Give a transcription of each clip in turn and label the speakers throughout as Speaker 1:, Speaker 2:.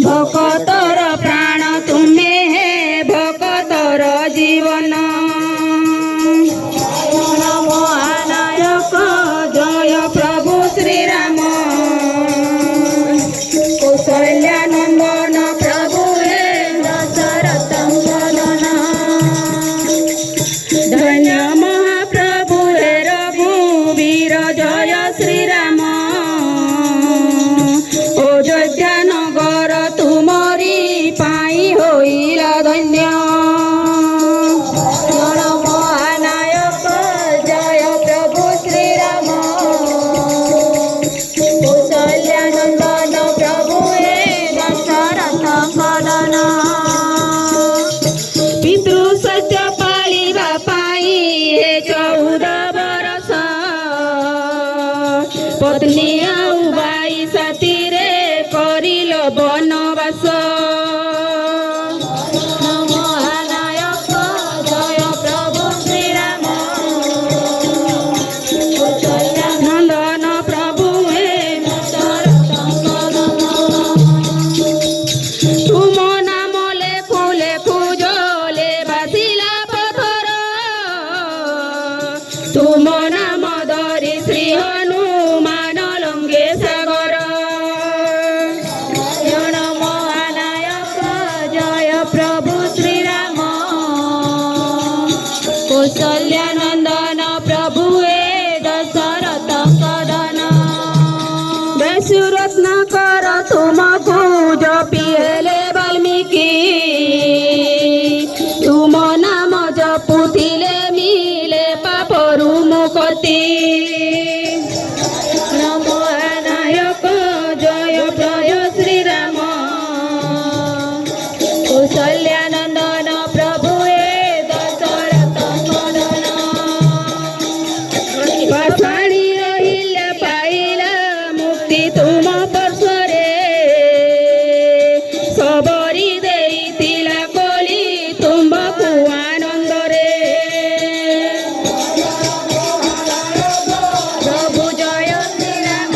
Speaker 1: भक्तर प्राण तुम्हे हे भक्तर जीवन महानायक जय प्रभु श्री राम कौशल्यानंदन प्रभु हे दशरथ धन्य महाप्रभु हे रघुवीर जय श्री राम अयोध्या नगर तुमरी पाई होइला धन्य महानायक जय प्रभु श्री राम कौशल्यानंदन प्रभु हे दशरथ कदन पितृ सत्य पालिबा पाई हे 14 बरस पत्नी आउ बाई साथीरे करिल बनवास महानायक जय प्रभु श्री राम कौशल्यानंदन प्रभु हे दशरथ कदन तुम नाम लेखु लेखु जले बासिला पथर तुम नाम धरि श्री हनुमान लंघे सागर महानायक जय प्रभु श्री राम कौशल्यानंदन प्रभु हे दशरथ कदन दशरत्न कर तुमको जपिले वाल्मीकि तुम नाम जपुथिले मिले पापरु मुक्ति महानायक जय जय श्री राम कौशल्यानंदन प्रभु हे दशरथ कदन पाषाणी रहिला पाइला मुक्ति तुम परशरे सबरी देइतिला कोली तुमको आनंदरे प्रभु जय श्री राम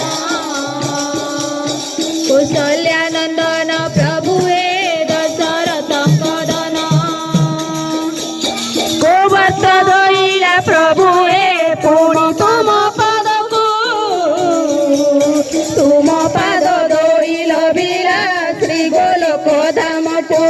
Speaker 1: कौशल्यानंदन प्रभु हे दशरथ कदन गोवर्त धइला प्रभु हे पुणी तुम पादको तुम पाद धइल बिला श्री गोलोक धामको।